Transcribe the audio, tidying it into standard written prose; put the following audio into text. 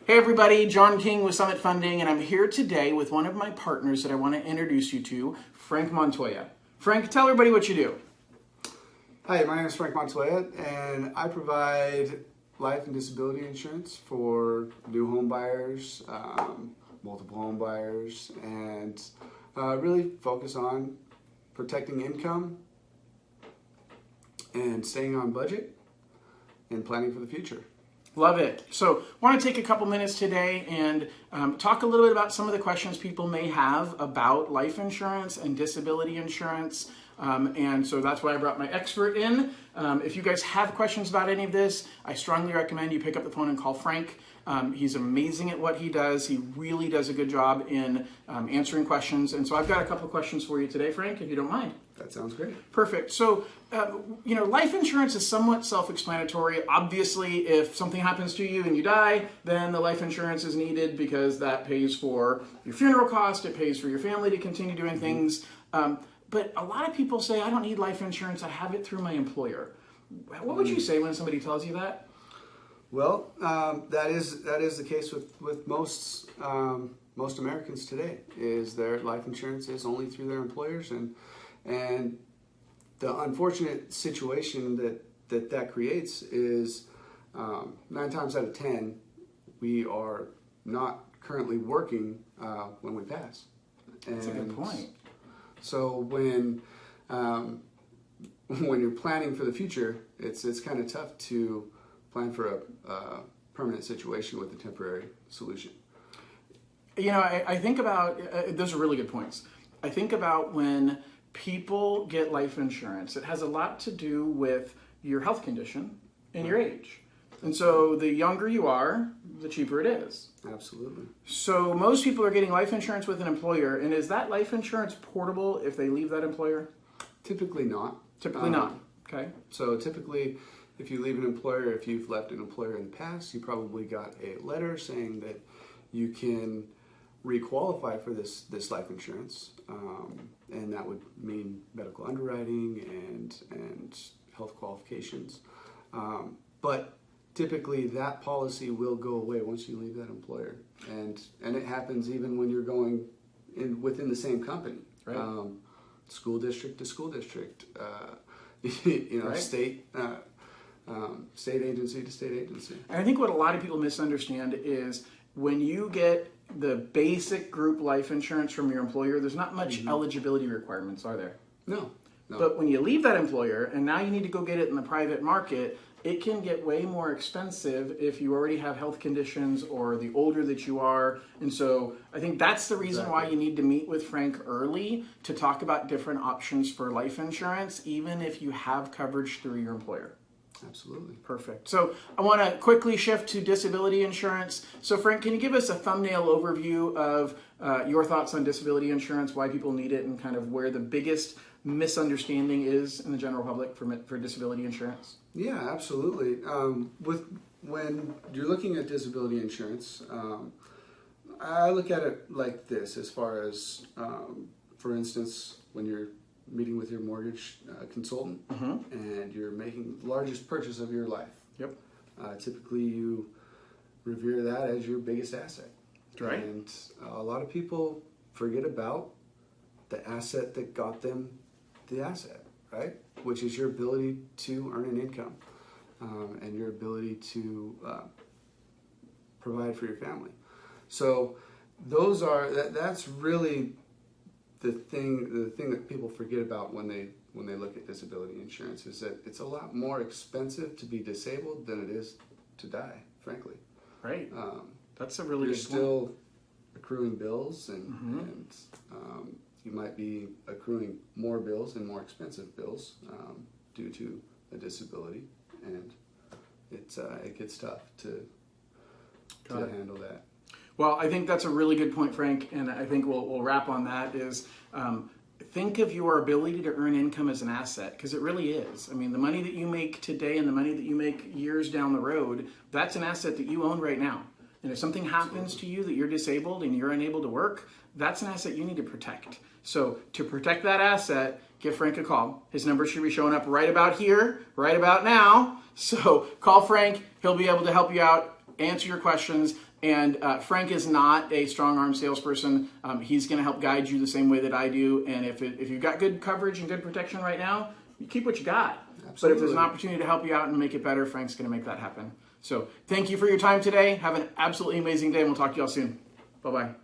Hey everybody, John King with Summit Funding, and I'm here today with one of my partners that I want to introduce you to, Frank Montoya. Frank, tell everybody what you do. Hi, my name is Frank Montoya, and I provide life and disability insurance for new home buyers, multiple home buyers, and really focus on protecting income and staying on budget and planning for the future. Love it. So I want to take a couple minutes today and talk a little bit about some of the questions people may have about life insurance and disability insurance. And so that's why I brought my expert in. If you guys have questions about any of this, I strongly recommend you pick up the phone and call Frank. He's amazing at what he does. He really does a good job in answering questions. And so I've got a couple of questions for you today, Frank, if you don't mind. That sounds great. Perfect. So, life insurance is somewhat self-explanatory. Obviously, if something happens to you and you die, then the life insurance is needed because that pays for your funeral cost. It pays for your family to continue doing things. But a lot of people say, I don't need life insurance. I have it through my employer. What would you say when somebody tells you that? Well, that is the case with most Americans today. Is their life insurance is only through their employers, and the unfortunate situation that creates is 9 times out of 10 we are not currently working when we pass. That's a good point. So when you're planning for the future, it's kind of tough to plan for a permanent situation with a temporary solution. I think about, those are really good points. I think about when people get life insurance, it has a lot to do with your health condition and your age. And so the younger you are, the cheaper it is. Absolutely. So most people are getting life insurance with an employer, and is that life insurance portable if they leave that employer? Typically not. Typically not. Okay. So typically, if you leave an employer, if you've left an employer in the past, you probably got a letter saying that you can requalify for this life insurance, and that would mean medical underwriting and health qualifications. But typically, that policy will go away once you leave that employer, and it happens even when you're going within the same company, right. School district to school district, right. state agency to state agency. And I think what a lot of people misunderstand is when you get the basic group life insurance from your employer, there's not much eligibility requirements, are there? No. But when you leave that employer and now you need to go get it in the private market, it can get way more expensive if you already have health conditions or the older that you are. And so I think that's the reason why you need to meet with Frank early to talk about different options for life insurance, even if you have coverage through your employer. Absolutely. Perfect. So I want to quickly shift to disability insurance. So Frank, can you give us a thumbnail overview of your thoughts on disability insurance, why people need it, and kind of where the biggest misunderstanding is in the general public for disability insurance? Yeah, absolutely. When you're looking at disability insurance, I look at it like this, as far as, for instance, when you're meeting with your mortgage consultant and you're making the largest purchase of your life. Yep. Typically you revere that as your biggest asset. Right. And a lot of people forget about the asset that got them the asset, right? Which is your ability to earn an income and your ability to provide for your family. So that's really the thing that people forget about when they look at disability insurance, is that it's a lot more expensive to be disabled than it is to die, frankly. Right. That's a really you're good point. still accruing bills, and you might be accruing more bills and more expensive bills due to a disability, and it gets tough to handle that. Well, I think that's a really good point, Frank, and I think we'll wrap on that is think of your ability to earn income as an asset, because it really is. I mean, the money that you make today and the money that you make years down the road, that's an asset that you own right now. And if something happens to you that you're disabled and you're unable to work, that's an asset you need to protect. So to protect that asset, give Frank a call. His number should be showing up right about here, right about now. So call Frank. He'll be able to help you out answer your questions. And Frank is not a strong arm salesperson. He's going to help guide you the same way that I do. And if you've got good coverage and good protection right now, you keep what you got. Absolutely. But if there's an opportunity to help you out and make it better, Frank's going to make that happen. So thank you for your time today. Have an absolutely amazing day, and we'll talk to y'all soon. Bye-bye.